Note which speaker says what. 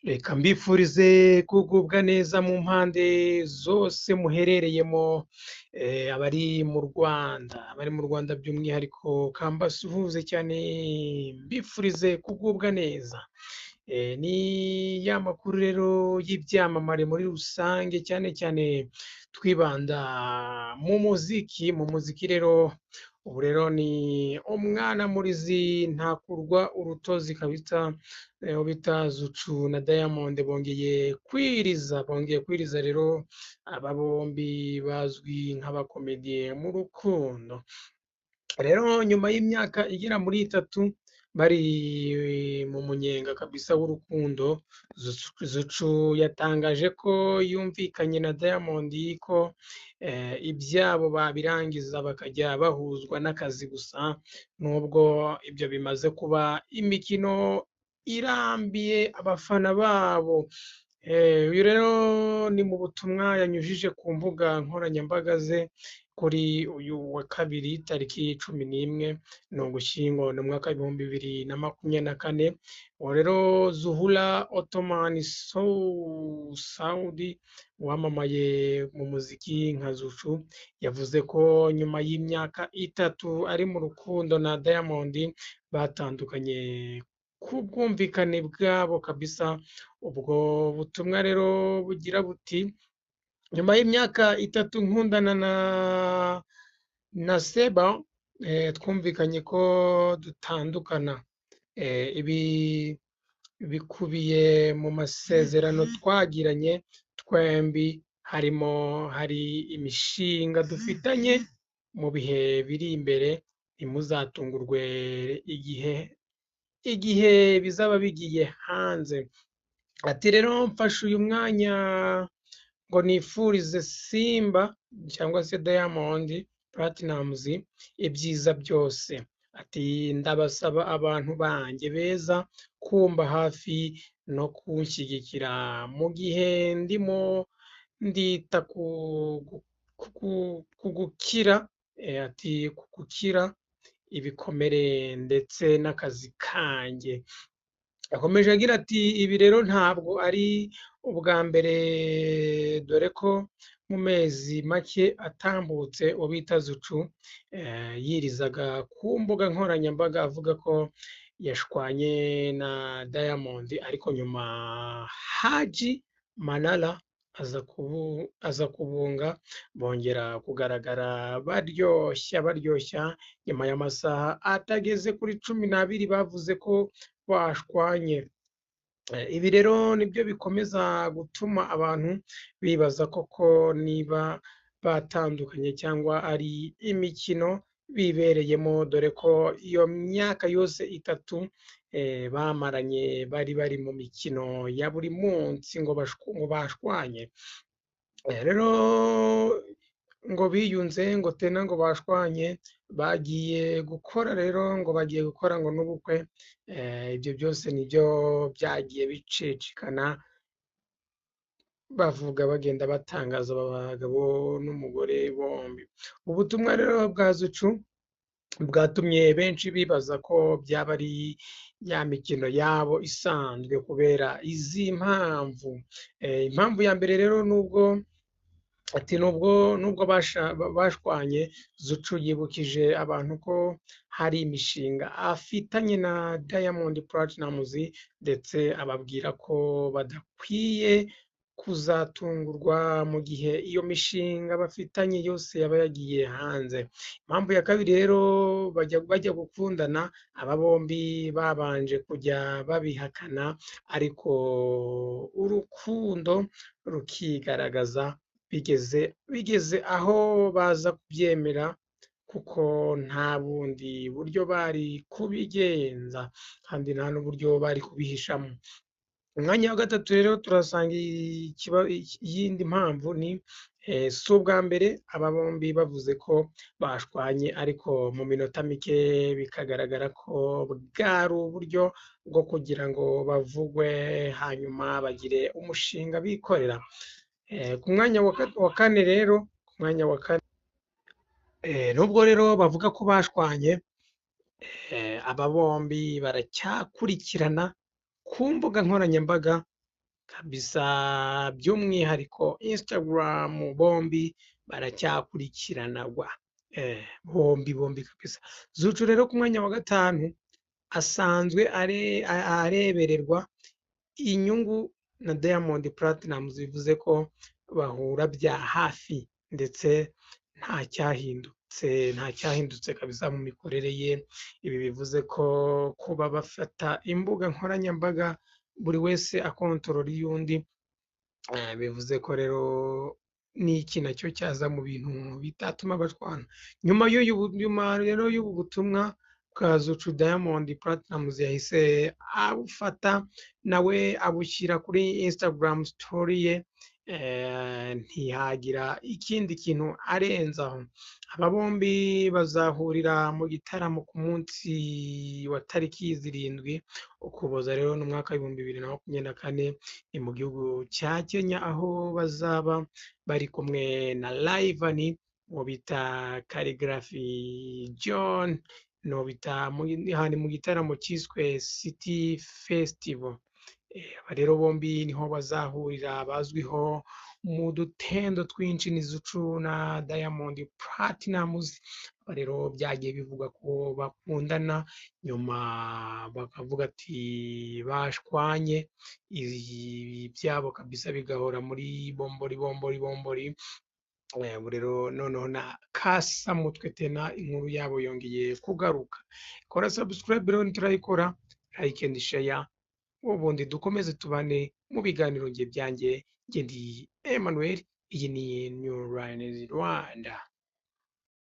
Speaker 1: Reka mbifurize kugubwa neza mu mpande zose muherereyemo, abari mu Rwanda by'umwihariko kambasuhuze cyane mbifurize kugubwa neza. Ni ya makuru rero y'ibyamamare muri rusange cyane cyane twibanda mu muziki rero ubu rero ni umwana murizi ntakurwa urutozi kabisa, bita Zucu na Diamond bongeye kwiriza rero aba bombi bazwi nk'abakomediye mu rukundo. Rero nyuma y'imyaka igera muri itatu bari mu munyenga kabisa w'urukundo, Zucu yatangaje ko yumvikanye na Diamond ko ibyabo babirangiza bakajya bahuzwa n'akazi gusa, nubwo ibyo bimaze kuba imikino irambiye abafana babo. Uyu rero ni mu butumwa yanyujije ku mbuga nkoranyambaga ze kuri uyu wa kabiri tariki 11 ni Ugushyingo ni umwaka w'ibihumbi 2024. Uwo rero Zuhura Ottoman Saudi wamamaye mu muziki nka Zucu yavuze ko nyuma y'imyaka itatu ari mu rukundo na Diamond batandukanye ku bwumvikane bwabo kabisa. Ubwo butumwa rero bugira buti: nyuma y'imyaka itatu nkundana na Seba, twumvikanye ko dutandukana. Ibi bikubiye mu masezerano twagiranye twembi, hari imishinga dufitanye mu bihe biri imbere. Ntimuzatungurwe igihe bizaba bigiye hanze. Ati rero mfashe uyu mwanya ngo nifurize Simba cyangwa se Diamond Platnumz ibyiza byose. Ati ndabasaba abantu banjye beza kumba hafi no kunshyigikira mu gihe ndimo ndita ku gukira, ati ku gukira ibikomere ndetse n'akazi kanjye. Yakomeje agira ati ibi rero ntabwo ari ubwa mbere, dore ko mu mezi make atambutse ubita Zucu yirizaga ku mbuga nkoranyambaga avuga ko yashwanye na Diamond, ariko nyuma Haji Manara aza kubunga bongera kugaragara baryoshya nyuma y'amasaha atageze kuri 12 bavuze ko bashwanye. Ibi rero nibyo bikomeza gutuma abantu bibaza koko niba batandukanye cyangwa ari imikino bibereyemo, dore ko iyo myaka yose itatu bamaranye bari mu mikino ya buri munsi ngo bashwanye. Rero ngo biyunze ngo tena ngo bashwanye bagiye gukora ngo n'ubukwe. Ibyo byose nibyo byagiye bicicikana bavuga bagenda batangaza aba bagabo n'umugore bombi. Ubutumwa rero bwa Zucu bwatumye benshi bibaza ko byaba ari ya mikino yabo isanzwe kubera izi mpamvu. Impamvu ya mbere rero nubwo bashwanye, Zucu yibukije abantu ko hari imishinga afitanye na Diamond Platnumz, ndetse ababwira ko badakwiye kuzatungurwa mu gihe iyo mishinga bafitanye yose yaba yagiye hanze. Impamvu ya kabiri rero bajya gukundana, aba bombi babanje kujya babihakana, ariko urukundo rukigaragaza bigeze aho baza kubyemera, kuko nta bundi buryo bari kubigenza kandi nta n'uburyo bari kubihishamo. Umwanya wa gatatu rero turasanga iyindi mpamvu ni si ubwa mbere aba bombi bavuze ko bashwanye, ariko mu minota mike bikagaragara ko bwari uburyo bwo kugira ngo bavugwe hanyuma bagire umushinga bikorera. Ku mwanya wa kane rero, nubwo rero bavuga ko bashwanye, aba bombi baracyakurikirana ku mbuga nkoranyambaga kabisa, by'umwihariko Instagram bombi baracyakurikiranagwa. Bombi kabisa. Zucu rero ku mwanya wa gatanu asanzwe arebererwa inyungu na Diamond Platnumz, bivuze ko bahura bya hafi ndetse nta cyahindutse kabisa mu mikorere ye. Ibi bivuze ko kuba bafata imbuga nkoranyambaga buri wese akontorora iy'undi, bivuze ko rero n'iki nacyo cyaza mu bintu bitatuma bashwana. Nyuma rero y'ubu butumwa bwa Zucu, Diamond Platnumz yahise abufata nawe abushyira kuri Instagram story ye, ntihagira ikindi kintu arenzaho. Aba bombi bazahurira mu gitaramo ku munsi wa tariki 7 Ukuboza rero n'umwaka w'ibihumbi 2024, ni mu gihugu cya Kenya, aho bazaba bari kumwe na Rayvanny, uwo bita Khaligraphy John, mu gitaramo cyiswe City Festival. Aba rero bombi niho bazahurira, bazwiho mu dutendo twinshi ni Zucu na Diamond Platnumz. Aba rero byagiye bivugwa ko bakundana, nyuma bakavuga ati bashwanye, ibyabo kabisa bigahora muri bombori. Ubu rero noneho na kasamutwe tena inkuru yabo yongeye kugaruka. Kora subscribe rero nturayikora, like and share, ubundi dukomeze tubane mu biganiro byanjye. Njye ndi Emmanuel, iyi ni New Lines Rwanda.